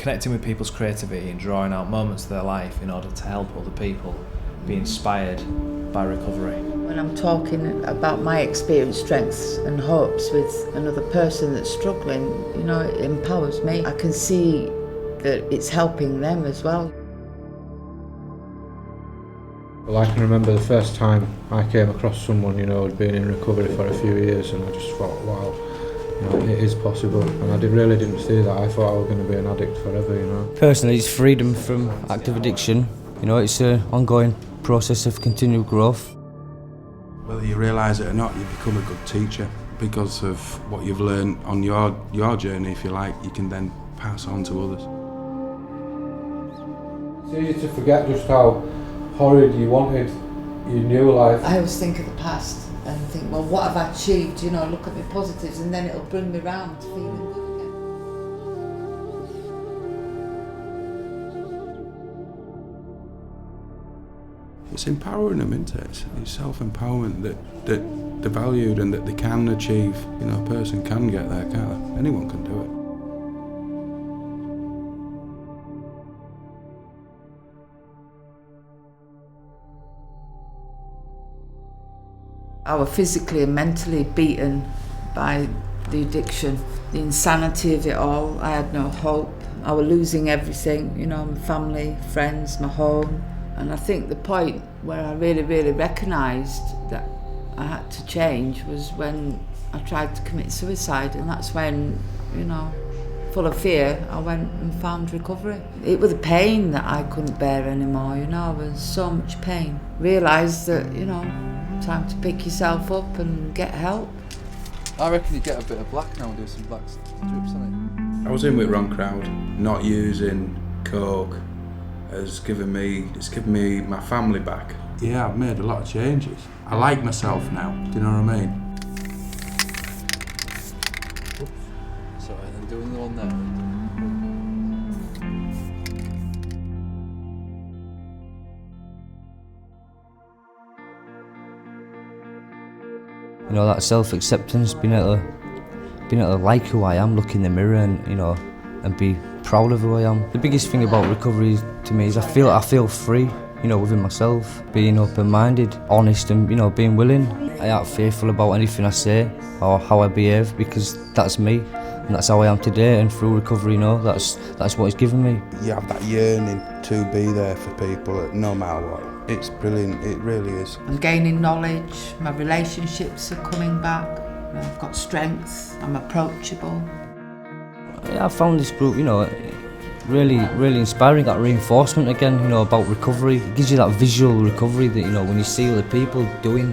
connecting with people's creativity and drawing out moments of their life in order to help other people be inspired by recovery. When I'm talking about my experience, strengths and hopes with another person that's struggling, it empowers me. I can see that it's helping them as well. Well, I can remember the first time I came across someone, who'd been in recovery for a few years, and I just thought, wow, it is possible. And I really didn't see that. I thought I was going to be an addict forever, Personally, it's freedom from active addiction. It's an ongoing process of continual growth. Whether you realise it or not, you become a good teacher because of what you've learned on your journey, if you like. You can then pass on to others. It's easy to forget just how horrid you wanted your new life. I always think of the past and think, well, what have I achieved? Look at my positives, and then it'll bring me round to feeling good again. It's empowering them, isn't it? It's self-empowerment that they're valued and that they can achieve. A person can get there, can't they? Anyone can do it. I was physically and mentally beaten by the addiction, the insanity of it all. I had no hope. I was losing everything, my family, friends, my home. And I think the point where I really, really recognised that I had to change was when I tried to commit suicide. And that's when, full of fear, I went and found recovery. It was the pain that I couldn't bear anymore, I was so much pain. Realised that, time to pick yourself up and get help. I reckon you get a bit of black now and do some black strips on I was in with wrong crowd. Not using coke it's given me my family back. Yeah, I've made a lot of changes. I like myself now, do you know what I mean? it. Sorry, then doing the one there. That self-acceptance, being able to like who I am, look in the mirror and be proud of who I am. The biggest thing about recovery to me is I feel free, within myself, being open-minded, honest and, being willing. I aren't fearful about anything I say or how I behave because that's me and that's how I am today, and through recovery, that's what it's given me. You have that yearning to be there for people no matter what. It's brilliant, it really is. I'm gaining knowledge, my relationships are coming back, I've got strength, I'm approachable. I found this group, really, really inspiring, that reinforcement again, about recovery. It gives you that visual recovery that, when you see other people doing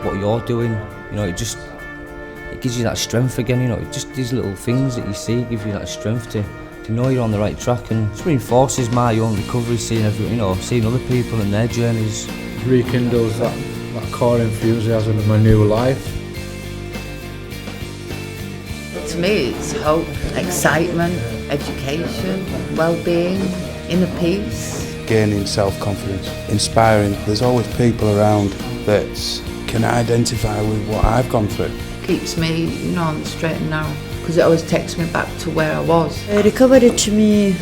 what you're doing, it gives you that strength again, just these little things that you see give you that strength to know you're on the right track, and it reinforces my own recovery, seeing other people and their journeys. Rekindles that core enthusiasm in my new life. To me, it's hope, excitement, education, well-being, inner peace. Gaining self-confidence, inspiring. There's always people around that can identify with what I've gone through. Keeps me, on the straight and narrow, because it always takes me back to where I was. Recovery to me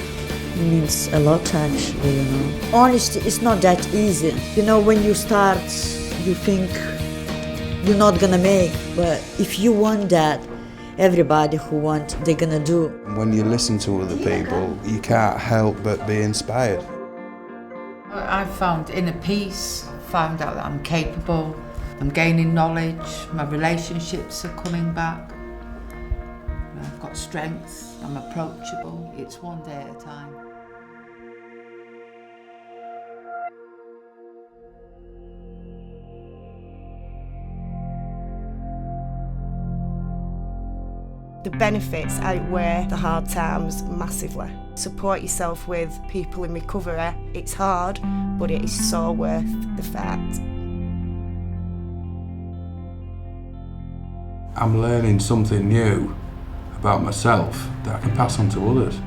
means a lot, actually, Honestly, it's not that easy. When you start, you think you're not gonna make, but if you want that, everybody who wants, they're gonna do. When you listen to other people, you can't help but be inspired. I've found inner peace, found out that I'm capable, I'm gaining knowledge, my relationships are coming back, I've got strength, I'm approachable, it's one day at a time. The benefits outweigh the hard times massively. Support yourself with people in recovery. It's hard, but it is so worth the fight. I'm learning something new about myself that I can pass on to others.